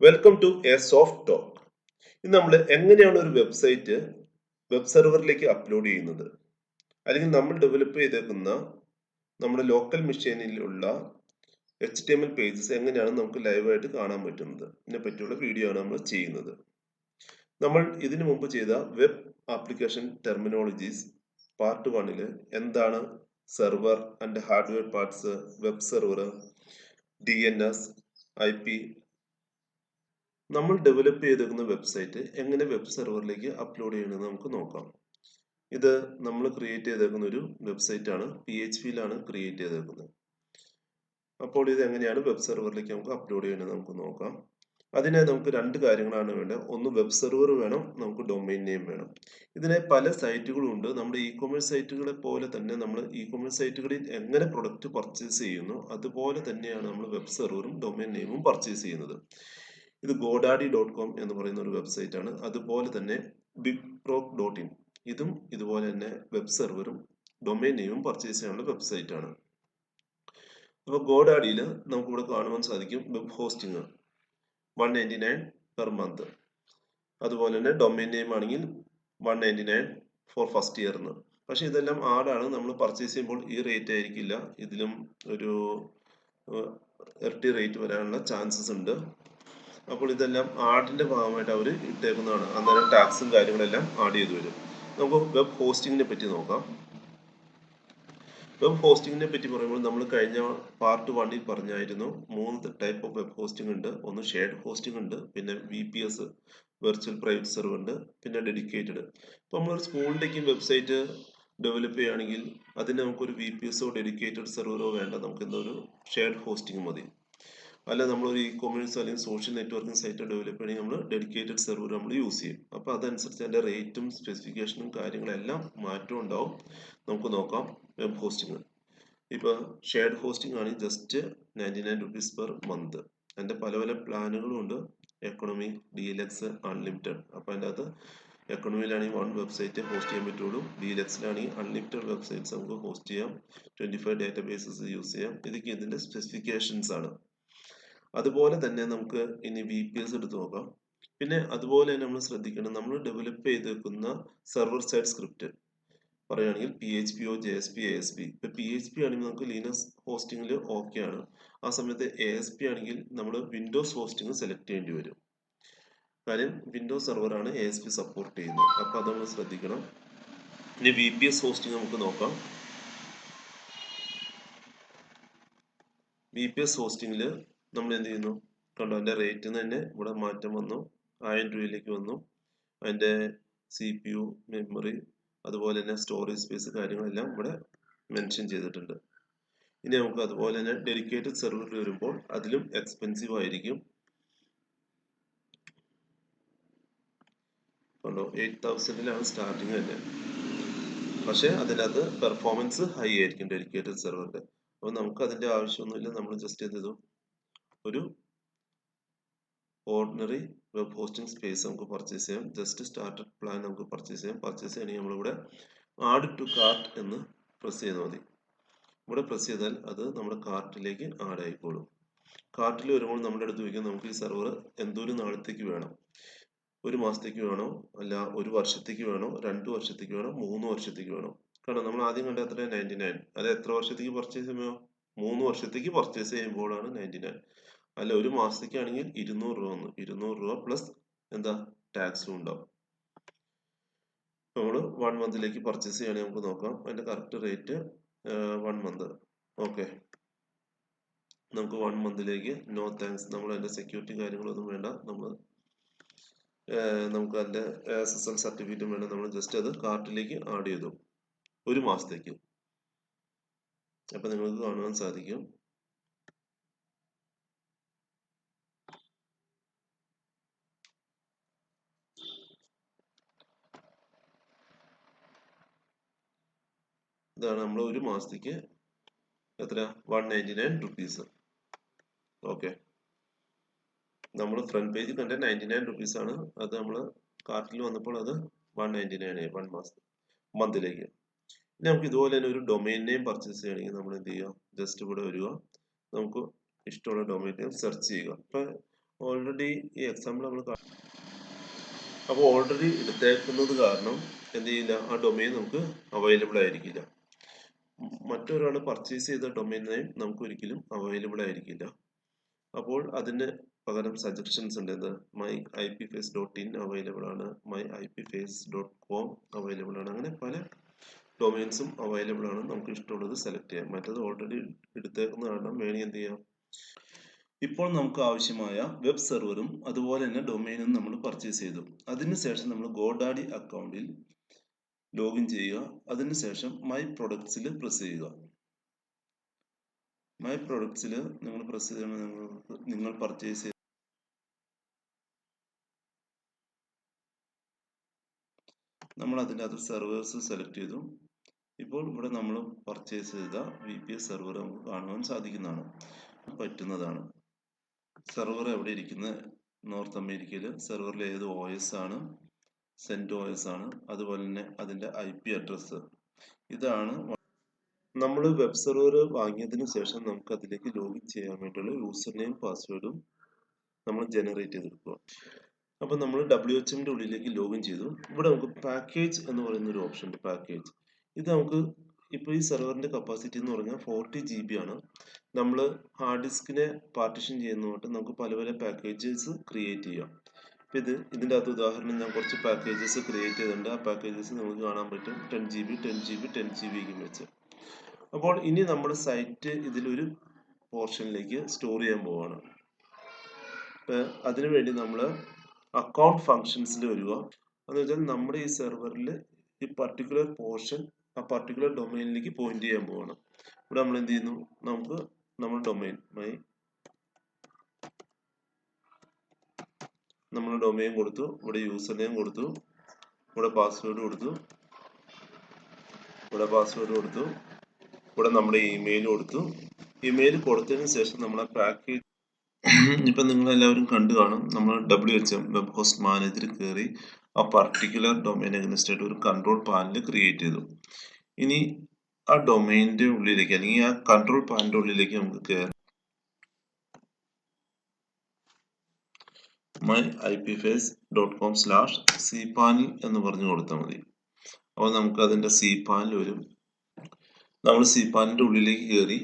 Welcome to a soft talk. ഇന്ന് നമ്മൾ എങ്ങനെയാണ് ഒരു വെബ്സൈറ്റ് വെബ് സെർവറിലേക്ക് അപ്ലോഡ് ചെയ്യുന്നത്, അല്ലെങ്കിൽ നമ്മൾ ഡെവലപ്പ് ചെയ്തേക്കുന്ന നമ്മുടെ ലോക്കൽ മെഷീനിലുള്ള HTML പേജസ് എങ്ങനെയാണ് നമുക്ക് ലൈവായിട്ട് കാണാൻ പറ്റുന്നത്, ഇതിനെ പറ്റിയുള്ള വീഡിയോ ആണ് നമ്മൾ ചെയ്യുന്നത്. നമ്മൾ ഇതിനു മുമ്പ് ചെയ്ത വെബ് ആപ്ലിക്കേഷൻ ടെർമിനോളജീസ് പാർട്ട് 1 എന്താണ് server and hardware parts, web server, DNS, IP, നമ്മൾ ഡെവലപ്പ് ചെയ്തേക്കുന്ന വെബ്സൈറ്റ് എങ്ങനെ വെബ് സെർവറിലേക്ക് അപ്ലോഡ് ചെയ്യണമെന്ന് നമുക്ക് നോക്കാം. ഇത് നമ്മൾ ക്രിയേറ്റ് ചെയ്തേക്കുന്ന ഒരു വെബ്സൈറ്റ് ആണ്, PHP-യിലാണ് ക്രിയേറ്റ് ചെയ്തേക്കുന്നത്. അപ്പോൾ ഇത് എങ്ങനെയാണ് വെബ് സെർവറിലേക്ക് നമുക്ക് അപ്ലോഡ് ചെയ്യണമെന്ന് നമുക്ക് നോക്കാം. അതിന് നമുക്ക് രണ്ട് കാര്യങ്ങളാണ് വേണ്ടത്. ഒന്ന് വെബ് സെർവർ വേണം, നമുക്ക് ഡൊമൈൻ നെയിം വേണം. ഇതിന് പല സൈറ്റുകളും ഉണ്ട്. നമ്മുടെ ഇ-കൊമേഴ്സ് സൈറ്റുകളെ പോലെ തന്നെ നമ്മൾ ഇ-കൊമേഴ്സ് സൈറ്റുകളിൽ എങ്ങനെ പ്രൊഡക്റ്റ് പർച്ചേസ് ചെയ്യുന്നു അതുപോലെ തന്നെയാണ് നമ്മൾ വെബ് സെർവറും ഡൊമൈൻ നെയിമും പർച്ചേസ് ചെയ്യുന്നത്. ഇത് godaddy.com എന്ന് പറയുന്ന ഒരു വെബ്സൈറ്റ് ആണ്. അതുപോലെ തന്നെ bigproc.in, ഇതും ഇതുപോലെ തന്നെ വെബ് സെർവറും ഡൊമൈൻ നെയിമും പർച്ചേസ് ചെയ്യാനുള്ള വെബ്സൈറ്റ് ആണ്. അപ്പോൾ ഗോഡാഡിയിൽ നമുക്ക് ഇവിടെ കാണുവാൻ സാധിക്കും വെബ് ഹോസ്റ്റിംഗ് 199 പെർ മന്ത്. അതുപോലെ തന്നെ ഡൊമൈൻ നെയിം ആണെങ്കിൽ 199 ഫോർ ഫസ്റ്റ് ഇയർ എന്ന്. പക്ഷെ ഇതെല്ലാം ആഡാണ്. നമ്മൾ പർച്ചേസ് ചെയ്യുമ്പോൾ ഈ റേറ്റ് ആയിരിക്കില്ല, ഇതിലും ഒരു ഇരട്ടി റേറ്റ് വരാനുള്ള ചാൻസസ് ഉണ്ട്. അപ്പോൾ ഇതെല്ലാം ആഡിന്റെ ഭാഗമായിട്ട് അവർ ഇട്ടേക്കുന്നതാണ്. അന്നേരം ടാക്സും കാര്യങ്ങളെല്ലാം ആഡ് ചെയ്ത് വരും. നമുക്ക് വെബ് ഹോസ്റ്റിങ്ങിനെ പറ്റി നോക്കാം. വെബ് ഹോസ്റ്റിങ്ങിനെ പറ്റി പറയുമ്പോൾ നമ്മൾ കഴിഞ്ഞ പാർട്ട് 1 പറഞ്ഞായിരുന്നു 3 ടൈപ്പ് ഓഫ് വെബ് ഹോസ്റ്റിംഗ് ഉണ്ട്. ഒന്ന് ഷെയർഡ് ഹോസ്റ്റിംഗ് ഉണ്ട്, പിന്നെ VPS വെർച്വൽ പ്രൈവറ്റ് സെർവർ ഉണ്ട്, പിന്നെ ഡെഡിക്കേറ്റഡ്. ഇപ്പോൾ നമ്മളൊരു സ്കൂളിൻ്റെയൊക്കെ വെബ്സൈറ്റ് ഡെവലപ്പ് ചെയ്യുകയാണെങ്കിൽ അതിന് നമുക്കൊരു VPSO ഡെഡിക്കേറ്റഡ് സെർവറോ വേണ്ട, നമുക്ക് എന്തൊരു ഷെയർഡ് ഹോസ്റ്റിംഗ് മതി. അല്ല നമ്മളൊരു ഇ-കൊമേഴ്സ് അല്ലെങ്കിൽ സോഷ്യൽ നെറ്റ്വർക്കിംഗ് സൈറ്റ് ഡെവലപ്പ് ചെയ്യണമെങ്കിൽ നമ്മൾ ഡെഡിക്കേറ്റഡ് സെർവർ നമ്മൾ യൂസ് ചെയ്യും. അപ്പോൾ അതനുസരിച്ച് അതിൻ്റെ റേറ്റും സ്പെസിഫിക്കേഷനും കാര്യങ്ങളെല്ലാം മാറ്റം ഉണ്ടാവും. നമുക്ക് നോക്കാം വെബ് ഹോസ്റ്റിംഗ്. ഇപ്പോൾ ഷെയർഡ് ഹോസ്റ്റിംഗ് ആണ് ജസ്റ്റ് 99 റുപ്പീസ് പെർ മന്ത്. അതിൻ്റെ പല പല പ്ലാനുകളും ഉണ്ട്. Economy, DLX, unlimited. അപ്പോൾ അതിൻ്റെ അകത്ത് എക്കണോമിയിലാണെങ്കിൽ 1 വെബ്സൈറ്റ് ഹോസ്റ്റ് ചെയ്യാൻ പറ്റുള്ളൂ, DLX-ലാണെങ്കിൽ അൺലിമിറ്റഡ് വെബ്സൈറ്റ്സ് നമുക്ക് ഹോസ്റ്റ് ചെയ്യാം, 25 ഡാറ്റാബേസസ് യൂസ് ചെയ്യാം. ഇതൊക്കെ ഇതിൻ്റെ സ്പെസിഫിക്കേഷൻസ് ആണ്. അതുപോലെ തന്നെ നമുക്ക് ഇനി VPS എടുത്ത് നോക്കാം. പിന്നെ അതുപോലെ തന്നെ നമ്മൾ ശ്രദ്ധിക്കണം, നമ്മൾ ഡെവലപ്പ് ചെയ്തേക്കുന്ന സെർവർ സൈഡ് സ്ക്രിപ്റ്റ് പറയുകയാണെങ്കിൽ PHP, JSP, ASP. ഇപ്പൊ PHP ആണെങ്കിൽ നമുക്ക് ലിനക്സ് ഹോസ്റ്റിംഗിൽ ഓക്കെ ആണ്. ആ സമയത്ത് ASP ആണെങ്കിൽ നമ്മൾ വിൻഡോസ് ഹോസ്റ്റിംഗ് സെലക്ട് ചെയ്യേണ്ടി വരും. കാര്യം വിൻഡോസ് സെർവറാണ് ASP സപ്പോർട്ട് ചെയ്യുന്നത്. അപ്പൊ അത് നമ്മൾ ശ്രദ്ധിക്കണം. ഇനി VPS ഹോസ്റ്റിംഗ് നമുക്ക് നോക്കാം. VPS ഹോസ്റ്റിംഗിൽ നമ്മൾ എന്ത് ചെയ്യുന്നു കണ്ടോ, അതിന്റെ റേറ്റിൽ തന്നെ ഇവിടെ മാറ്റം വന്നു, 1000 രൂപയിലേക്ക് വന്നു. അതിന്റെ CPU, മെമ്മറി, അതുപോലെ തന്നെ സ്റ്റോറേജ് സ്പേസ് കാര്യങ്ങളെല്ലാം ഇവിടെ മെൻഷൻ ചെയ്തിട്ടുണ്ട്. ഇനി നമുക്ക് അതുപോലെ തന്നെ ഡെഡിക്കേറ്റഡ് സെർവറിൽ വരുമ്പോൾ അതിലും എക്സ്പെൻസീവ് ആയിരിക്കും. കണ്ടോ, 8000-ലാണ് സ്റ്റാർട്ടിങ് തന്നെ. പക്ഷെ അതിനകത്ത് പെർഫോമൻസ് ഹൈ ആയിരിക്കും ഡെഡിക്കേറ്റഡ് സെർവറിന്റെ. അപ്പോൾ നമുക്ക് അതിന്റെ ആവശ്യമൊന്നുമില്ല. നമ്മൾ ജസ്റ്റ് എന്ത് ചെയ്തു, ഒരു ഓർഡിനറി വെബ് ഹോസ്റ്റിംഗ് സ്പേസ് നമുക്ക് പർച്ചേസ് ചെയ്യാം. ജസ്റ്റ് സ്റ്റാർട്ടഡ് പ്ലാൻ നമുക്ക് പർച്ചേസ് ചെയ്യാം. പർച്ചേസ് ചെയ്യണമെങ്കിൽ നമ്മളിവിടെ ആഡ് ടു കാർട്ട് എന്ന് പ്രസ് ചെയ്താൽ മതി. ഇവിടെ പ്രസ് ചെയ്താൽ അത് നമ്മുടെ കാർട്ടിലേക്ക് ആഡ് ആയിക്കോളും. കാർട്ടിൽ വരുമ്പോൾ നമ്മുടെ അടുത്ത് വയ്ക്കും നമുക്ക് ഈ സെർവർ എന്തോരു നാളത്തേക്ക് വേണം, 1 മാസത്തേക്ക് വേണോ, അല്ല 1 വർഷത്തേക്ക് വേണോ, 2 വർഷത്തേക്ക് വേണോ, 3 വർഷത്തേക്ക് വേണോ. കാരണം നമ്മൾ ആദ്യം കണ്ട എത്ര 99, അത് എത്ര വർഷത്തേക്ക് പർച്ചേസ് ചെയ്യുമോ, 3 വർഷത്തേക്ക് പർച്ചേസ് ചെയ്യുമ്പോഴാണ് 99. അല്ല 1 മാസത്തേക്കാണെങ്കിൽ 200 രൂപ വന്നു, 200 രൂപ പ്ലസ് എന്താ ടാക്സും ഉണ്ടാവും. നമ്മൾ 1 മന്തിലേക്ക് പർച്ചേസ് ചെയ്യുകയാണെങ്കിൽ നമുക്ക് നോക്കാം അതിന്റെ കറക്റ്റ് റേറ്റ് 1 മന്ത്. ഓക്കെ, നമുക്ക് 1 മന്തിലേക്ക് നോ താങ്ക്സ്, നമ്മൾ അതിന്റെ സെക്യൂരിറ്റി കാര്യങ്ങളൊന്നും വേണ്ട, നമുക്ക് അതിന്റെ SSL സർട്ടിഫിക്കറ്റും വേണം. നമ്മൾ ജസ്റ്റ് അത് കാർട്ടിലേക്ക് ആഡ് ചെയ്തു 1 മാസത്തേക്ക്. അപ്പൊ നിങ്ങൾക്ക് കാണുവാൻ സാധിക്കും ഇതാണ് നമ്മൾ 1 മാസത്തേക്ക് എത്ര 199 റുപ്പീസ്. ഓക്കെ, നമ്മൾ ഫ്രണ്ട് പേജ് കണ്ട 99 റുപ്പീസ് ആണ്, അത് നമ്മൾ കാർട്ടിൽ വന്നപ്പോൾ അത് 199 ആയി 1 മാസം മന്തിലേക്ക്. ഇനി നമുക്ക് ഇതുപോലെ തന്നെ ഒരു ഡൊമൈൻ നെയിം പർച്ചേസ് ചെയ്യണമെങ്കിൽ നമ്മൾ എന്ത് ചെയ്യുക, ജസ്റ്റ് ഇവിടെ വരിക, നമുക്ക് ഇഷ്ടമുള്ള ഡൊമൈൻ നെയിം സെർച്ച് ചെയ്യുക. ഇപ്പൊ ഓൾറെഡി ഈ എക്സാമ്പിൾ നമ്മൾ അപ്പോൾ ഓൾറെഡി എടുത്തേക്കുന്നത് കാരണം എന്ത് ചെയ്യില്ല, ആ ഡൊമെയിൻ നമുക്ക് അവൈലബിൾ ആയിരിക്കില്ല. മറ്റൊരാൾ പർച്ചേസ് ചെയ്ത ഡൊമെയിൻ നെയിം നമുക്ക് ഒരിക്കലും അവൈലബിൾ ആയിരിക്കില്ല. അപ്പോൾ അതിന് പകരം സജഷൻസ് ഉണ്ട്. ഇത് my I P face dot in available ആണ്, my I P face dot com available ആണ്. അങ്ങനെ പല ഡൊമെയിൻസും അവൈലബിൾ ആണ്. നമുക്ക് ഇഷ്ടമുള്ളത് സെലക്ട് ചെയ്യാം. മറ്റത് ഓൾറെഡി എടുത്തേക്കുന്ന കാരണം വേണമെങ്കിൽ എന്ത് ചെയ്യാം. ഇപ്പോൾ നമുക്ക് ആവശ്യമായ വെബ് സെർവറും അതുപോലെ തന്നെ ഡൊമെയിനും നമ്മൾ പർച്ചേസ് ചെയ്തു. അതിനുശേഷം നമ്മൾ ഗോഡാഡി അക്കൗണ്ടിൽ ലോഗിൻ ചെയ്യുക. അതിനുശേഷം മൈ പ്രൊഡക്ട്സിൽ പ്രസ് ചെയ്യുക. മൈ പ്രൊഡക്ട്സിൽ നിങ്ങൾ പ്രസ് ചെയ്യുമ്പോൾ നിങ്ങൾ പർച്ചേസ് ചെയ്ത് നമ്മൾ അതിൻ്റെ അത് സെർവേഴ്സ് സെലക്ട് ചെയ്തു. ഇപ്പോൾ ഇവിടെ നമ്മൾ പർച്ചേസ് ചെയ്ത VPS സെർവർ നമുക്ക് കാണുവാൻ സാധിക്കുന്നതാണ്, പറ്റുന്നതാണ്. സെർവർ എവിടെ ഇരിക്കുന്നത്? നോർത്ത് അമേരിക്കയിൽ. സെർവറിൽ ഏത് OS ആണ്? CentOS ആണ്. അതുപോലെ തന്നെ അതിൻ്റെ IP അഡ്രസ്സ് ഇതാണ്. നമ്മൾ വെബ് സെർവർ വാങ്ങിയതിന് ശേഷം നമുക്ക് അതിലേക്ക് ലോഗിൻ ചെയ്യാൻ വേണ്ടിയുള്ള യൂസർ നെയിം പാസ്വേഡും നമ്മൾ ജനറേറ്റ് ചെയ്തെടുക്കുക. അപ്പോൾ നമ്മൾ WHMന്റെ ഉള്ളിലേക്ക് ലോഗിൻ ചെയ്തു. ഇവിടെ നമുക്ക് പാക്കേജ് എന്ന് പറയുന്ന ഒരു ഓപ്ഷൻ ഉണ്ട്. പാക്കേജ് ഇത് നമുക്ക് ഇപ്പോൾ ഈ സെർവറിന്റെ കപ്പാസിറ്റി എന്ന് പറഞ്ഞാൽ 40 GB ആണ്. നമ്മൾ ഹാർഡ് ഡിസ്കിനെ പാർട്ടീഷൻ ചെയ്യുന്നതുകൊണ്ട് നമുക്ക് പല പല പാക്കേജസ് ക്രിയേറ്റ് ചെയ്യാം. അപ്പോൾ ഇതിൻ്റെ അകത്ത് ഉദാഹരണം ഞാൻ കുറച്ച് പാക്കേജസ് ക്രിയേറ്റ് ചെയ്തിട്ടുണ്ട്. ആ പാക്കേജസ് നമുക്ക് കാണാൻ പറ്റും 10 GB 10 GB 10 GB വെച്ച്. അപ്പോൾ ഇനി നമ്മുടെ സൈറ്റ് ഇതിലൊരു പോർഷനിലേക്ക് സ്റ്റോർ ചെയ്യാൻ പോവുകയാണ്. അതിനുവേണ്ടി നമ്മൾ അക്കൗണ്ട് ഫങ്ഷൻസിൽ വരിക. എന്ന് വെച്ചാൽ നമ്മുടെ ഈ സെർവറിൽ ഈ പർട്ടിക്കുലർ പോർഷൻ ആ പർട്ടിക്കുലർ ഡൊമൈനിലേക്ക് പോയിന്റ് ചെയ്യാൻ പോവാണ്. ഇവിടെ നമ്മൾ എന്ത് ചെയ്യുന്നു, നമുക്ക് നമ്മുടെ ഡൊമൈൻ നമ്മൾ ഡൊമൈൻ കൊടുത്തു, ഇവിടെ യൂസർ നെയിം കൊടുത്തു, ഇവിടെ പാസ്വേഡ് കൊടുത്തു, ഇവിടെ നമ്മുടെ ഇമെയിൽ കൊടുത്തു. ഇമെയിൽ കൊടുത്തതിന് ശേഷം നമ്മൾ ആ പാക്കേജ് ഇപ്പൊ നിങ്ങൾ എല്ലാവരും കണ്ടു കാണും. നമ്മൾ WHM വെബ് ഹോസ്റ്റ് മാനേജർ കയറി ആ പർട്ടിക്കുലർ ഡൊമൈൻ അഗൈൻസ്റ്റ് ആയിട്ട് ഒരു കൺട്രോൾ പാനൽ ക്രിയേറ്റ് ചെയ്തു. ഇനി ആ ഡൊമൈനിന്റെ ഉള്ളിലേക്ക് അല്ലെങ്കിൽ ആ കൺട്രോൾ പാനലിന്റെ ഉള്ളിലേക്ക് നമുക്ക് കയറി myipface.com/cpanel എന്ന് പറഞ്ഞു കൊടുത്താൽ മതി. അപ്പോൾ നമുക്ക് അതിന്റെ cpanel വരും. നമ്മൾ cpanelന്റെ ഉള്ളിലേക്ക് കയറി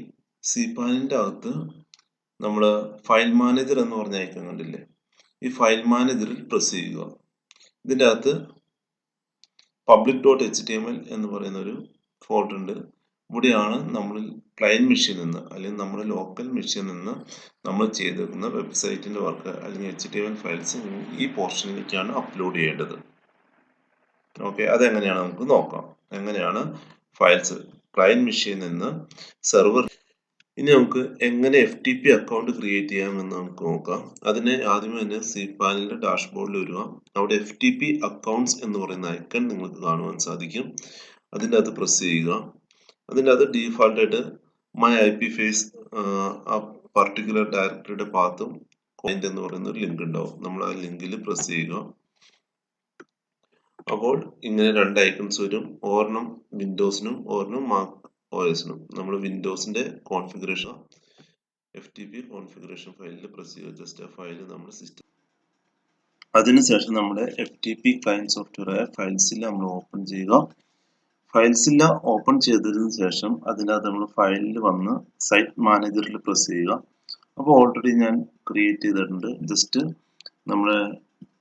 cpanelന്റെ അകത്ത് നമ്മൾ ഫയൽ മാനേജർ എന്ന് പറഞ്ഞ ഐക്കൺ കണ്ടില്ലേ, ഈ ഫയൽ മാനേജറിൽ പ്രസ് ചെയ്യുക. ഇതിൻ്റെ അകത്ത് public.html എന്ന് പറയുന്ന ഒരു ഫോൾഡർ ഉണ്ട്. ഇവിടെയാണ് നമ്മൾ ക്ലയന്റ് മെഷീനിൽ നിന്ന് അല്ലെങ്കിൽ നമ്മുടെ ലോക്കൽ മെഷീനിൽ നിന്ന് നമ്മൾ ചെയ്തിരിക്കുന്ന വെബ്സൈറ്റിന്റെ വർക്ക് അല്ലെങ്കിൽ HTML ഫയൽസ് ഈ പോർഷനിലേക്കാണ് അപ്ലോഡ് ചെയ്യേണ്ടത്. ഓക്കെ, അതെങ്ങനെയാണ് നമുക്ക് നോക്കാം. എങ്ങനെയാണ് ഫയൽസ് ക്ലയന്റ് മെഷീനിൽ നിന്ന് സെർവർ. ഇനി നമുക്ക് എങ്ങനെ FTP അക്കൗണ്ട് ക്രിയേറ്റ് ചെയ്യാമെന്ന് നമുക്ക് നോക്കാം. അതിന് ആദ്യമേ തന്നെ cpanelന്റെ ഡാഷ്ബോർഡിൽ വരിക. അവിടെ FTP അക്കൗണ്ട്സ് എന്ന് പറയുന്ന ഐക്കൺ നിങ്ങൾക്ക് കാണുവാൻ സാധിക്കും. അതിൻ്റെ അകത്ത് പ്രസ് ചെയ്യുക. അതിൻ്റെ അകത്ത് ഡീഫാൾട്ട് ആയിട്ട് മൈ IP ഫേസ് ആ പർട്ടിക്കുലർ ഡയറക്ടറിയുടെ പാത്തും കോയിന്റ് എന്ന് പറയുന്ന ഒരു ലിങ്ക് ഉണ്ടാവും. നമ്മൾ ആ ലിങ്കിൽ പ്രസ് ചെയ്യുക. അപ്പോൾ ഇങ്ങനെ രണ്ട് ഐക്കൺസ് വരും. ഒരെണ്ണം വിൻഡോസിനും ഒരെണ്ണം മാക് OS-നും. നമ്മൾ വിൻഡോസിന്റെ കോൺഫിഗറേഷൻ FTP കോൺഫിഗറേഷൻ ഫയലിൽ പ്രസ് ചെയ്യുക. ജസ്റ്റ് ആ ഫയൽ നമ്മുടെ സിസ്റ്റം. അതിനുശേഷം നമ്മുടെ FTP ക്ലയന്റ് സോഫ്റ്റ്വെയർ ഫയൽസില്ല നമ്മൾ ഓപ്പൺ ചെയ്യുക. ഫയൽസില്ല ഓപ്പൺ ചെയ്തതിനു ശേഷം അതിനകത്ത് നമ്മൾ ഫയലിൽ വന്ന് സൈറ്റ് മാനേജറിൽ പ്രസ് ചെയ്യുക. അപ്പോൾ ഓൾറെഡി ഞാൻ ക്രിയേറ്റ് ചെയ്തിട്ടുണ്ട്. ജസ്റ്റ് നമ്മൾ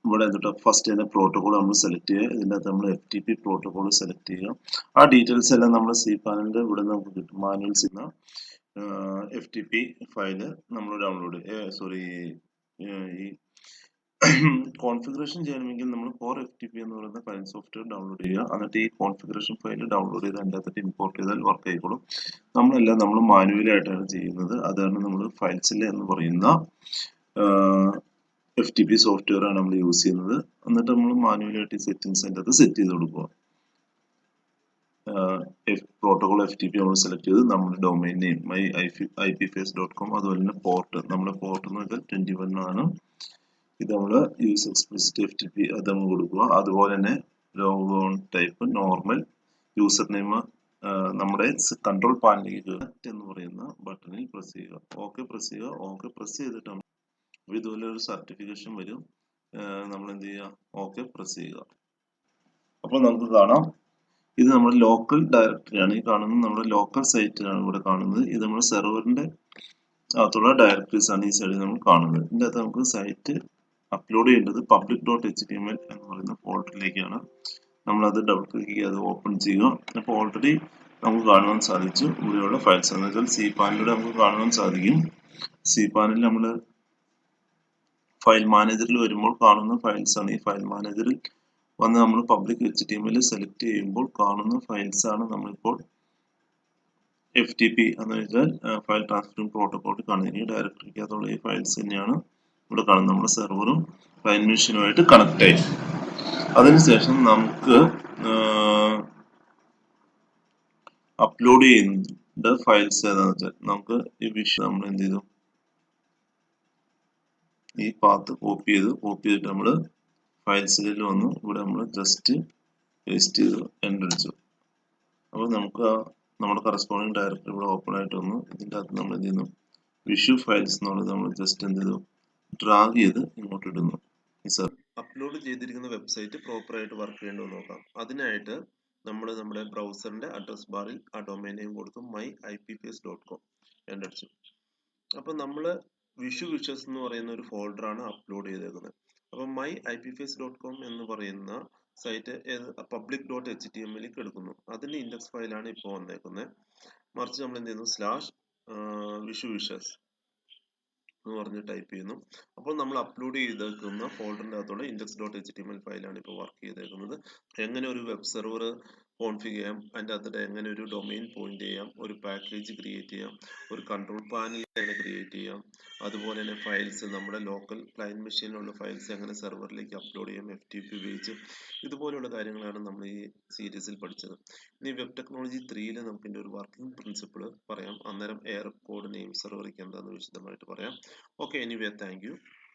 ഇവിടെ എന്നിട്ട് ഫസ്റ്റ് തന്നെ പ്രോട്ടോകോൾ നമ്മൾ സെലക്ട് ചെയ്യുക. ഇതിൻ്റെ അകത്ത് നമ്മൾ FTP പ്രോട്ടോകോൾ സെലക്ട് ചെയ്യുക. ആ ഡീറ്റെയിൽസ് എല്ലാം നമ്മൾ cpanelന്റെ ഇവിടെ നമുക്ക് കിട്ടും. മാനുവൽസ് എന്ന FTP ഫയല് നമ്മൾ ഡൗൺലോഡ് ഈ കോൺഫിഗറേഷൻ ചെയ്യണമെങ്കിൽ നമ്മൾ FTP എന്ന് പറയുന്ന ഫയൽ സോഫ്റ്റ്വെയർ ഡൗൺലോഡ് ചെയ്യുക. എന്നിട്ട് ഈ കോൺഫിഗറേഷൻ ഫയൽ ഡൗൺലോഡ് ചെയ്ത് അതിൻ്റെ അകത്ത് ഇമ്പോർട്ട് ചെയ്താൽ വർക്ക് ആയിക്കോളും. നമ്മൾ മാനുവലായിട്ടാണ് ചെയ്യുന്നത്. അതാണ് നമ്മൾ ഫയൽസില്ല എന്ന് പറയുന്ന FTP സോഫ്റ്റ്വെയർ ആണ് നമ്മൾ യൂസ് ചെയ്യുന്നത്. എന്നിട്ട് നമ്മൾ മാനുവലായിട്ട് സെറ്റിംഗ്സ് അതിൻ്റെ അകത്ത് സെറ്റ് ചെയ്ത് കൊടുക്കുക. പ്രോട്ടോകോൾ FTP നമ്മൾ സെലക്ട് ചെയ്ത് നമ്മുടെ ഡൊമൈൻ നെയിം myipface.com, അതുപോലെ തന്നെ പോർട്ട്, നമ്മുടെ പോർട്ട് എന്ന് വെച്ചാൽ 21 ആണ്. ഇത് നമ്മൾ യൂസ് എക്സ്പ്ലിസിറ്റ് FTP അത് നമ്മൾ കൊടുക്കുക. അതുപോലെ തന്നെ logon type normal user name നമ്മുടെ കൺട്രോൾ പാനലിലേക്ക് എന്ന് പറയുന്ന ബട്ടണിൽ പ്രസ് ചെയ്യുക. ഓക്കെ പ്രസ് ചെയ്യുക. ഓക്കെ പ്രസ് ചെയ്തിട്ട് അപ്പോൾ ഇതുപോലെ ഒരു സർട്ടിഫിക്കേഷൻ വരും. നമ്മൾ എന്ത് ചെയ്യുക, ഓക്കെ പ്രസ് ചെയ്യുക. അപ്പോൾ നമുക്ക് കാണാം ഇത് നമ്മുടെ ലോക്കൽ ഡയറക്ടറിയാണ്. ഈ കാണുന്നത് നമ്മുടെ ലോക്കൽ സൈറ്റിലാണ് ഇവിടെ കാണുന്നത്. ഇത് നമ്മുടെ സെർവറിന്റെ അകത്തുള്ള ഡയറക്ടറീസ് ആണ് ഈ സൈഡിൽ നമ്മൾ കാണുന്നത്. ഇതിൻ്റെ അകത്ത് നമുക്ക് സൈറ്റ് അപ്ലോഡ് ചെയ്യേണ്ടത് public.html എന്ന് പറയുന്ന ഫോൾഡറിലേക്കാണ്. നമ്മളത് ഡബിൾ ക്ലിക്ക് ചെയ്ത് അത് ഓപ്പൺ ചെയ്യുക. അപ്പോൾ ഓൾറെഡി നമുക്ക് കാണുവാൻ സാധിച്ചു ഇവിടെയുള്ള ഫയൽസ് എന്ന് വെച്ചാൽ സി പാനലിലൂടെ നമുക്ക് കാണുവാൻ സാധിക്കും. സി പാനലിൽ നമ്മൾ ഫയൽ മാനേജറിൽ വരുമ്പോൾ കാണുന്ന ഫയൽസ് ആണ്. ഈ ഫയൽ മാനേജറിൽ വന്ന് നമ്മൾ പബ്ലിക് HTML സെലക്ട് ചെയ്യുമ്പോൾ കാണുന്ന ഫയൽസ് ആണ് നമ്മളിപ്പോൾ FTP എന്ന് വെച്ചാൽ ഫയൽ ട്രാൻസ്ഫറിംഗ് പ്രോട്ടോകോൾ കാണുന്നത്. ഈ ഡയറക്ടറിക്കകത്തുള്ള ഈ ഫയൽസ് തന്നെയാണ് ഇവിടെ കാണുന്നത്. നമ്മുടെ സെർവറും ക്ലയന്റ് മെഷീനുമായിട്ട് കണക്ട് ആയി. അതിനുശേഷം നമുക്ക് അപ്ലോഡ് ചെയ്യേണ്ട ഫയൽസ് ഏതാണെന്ന് വെച്ചാൽ നമുക്ക് ഈ വിഷയം നമ്മൾ എന്ത് ചെയ്തു, ഈ പാത്ത് കോപ്പി ചെയ്തിട്ട് നമ്മൾ ഫയൽസിൽ വന്നു ഇവിടെ നമ്മൾ ജസ്റ്റ് പേസ്റ്റ് ചെയ്തു എൻ്റർ അടിച്ചു. അപ്പോൾ നമുക്ക് നമ്മുടെ കറസ്പോണ്ടിങ് ഡയറക്ടറി ഇവിടെ ഓപ്പൺ ആയിട്ട് വന്നു. ഇതിൻ്റെ അകത്ത് നമ്മൾ എന്ത് ചെയ്യുന്നു, വിഷു ഫയൽസ് എന്നുള്ളത് നമ്മൾ ജസ്റ്റ് എന്ത് ചെയ്തു, ഡ്രാഗ് ചെയ്ത് ഇങ്ങോട്ട് ഇടുന്നു. സർ അപ്ലോഡ് ചെയ്തിരിക്കുന്ന വെബ്സൈറ്റ് പ്രോപ്പർ ആയിട്ട് വർക്ക് ചെയ്യണ്ടോ നോക്കാം. അതിനായിട്ട് നമ്മൾ നമ്മുടെ ബ്രൗസറിന്റെ അഡ്രസ് ബാറിൽ ആ ഡൊമൈൻ നെയിം കൊടുത്തു myipps.com എൻ്റർ അടിച്ചു. അപ്പോൾ നമ്മൾ വിഷസ് എന്ന് പറയുന്ന ഒരു ഫോൾഡറാണ് അപ്ലോഡ് ചെയ്തേക്കുന്നത്. അപ്പോൾ myipps.com എന്ന് പറയുന്ന സൈറ്റ് public.html എടുക്കുന്നു. അതിന്റെ ഇൻഡെക്സ് ഫയലാണ് ഇപ്പോൾ വന്നേക്കുന്നത്. മറിച്ച് നമ്മൾ എന്ത് ചെയ്യുന്നു, വിഷസ് എന്ന് പറഞ്ഞ് ടൈപ്പ് ചെയ്യുന്നു. അപ്പോൾ നമ്മൾ അപ്ലോഡ് ചെയ്തേക്കുന്ന ഫോൾഡറിന്റെ അകത്തുള്ള index.html ഫയലാണ് ഇപ്പോൾ വർക്ക് ചെയ്തേക്കുന്നത്. എങ്ങനെ ഒരു വെബ് സെർവർ കോൺഫിഗർ ചെയ്യാം, അതിൻ്റെ അകത്ത് എങ്ങനെ ഒരു ഡൊമൈൻ പോയിന്റ് ചെയ്യാം, ഒരു പാക്കേജ് ക്രിയേറ്റ് ചെയ്യാം, ഒരു കൺട്രോൾ പാനൽ എങ്ങനെ ക്രിയേറ്റ് ചെയ്യാം, അതുപോലെ തന്നെ ഫയൽസ് നമ്മുടെ ലോക്കൽ ക്ലയന്റ് മെഷീനിലുള്ള ഫയൽസ് എങ്ങനെ സെർവറിലേക്ക് അപ്ലോഡ് ചെയ്യാം FTP ഉപയോഗിച്ച്, ഇതുപോലെയുള്ള കാര്യങ്ങളാണ് നമ്മൾ ഈ സീരീസിൽ പഠിച്ചത്. ഇനി വെബ് ടെക്നോളജി 3 നമുക്ക് ഇതിൻ്റെ ഒരു വർക്കിംഗ് പ്രിൻസിപ്പിൾ പറയാം. അന്നേരം എയർ കോഡ് നെയിം സെർവറിക്ക് എന്താണെന്ന് വിശദമായിട്ട് പറയാം. Okay, anyway thank you.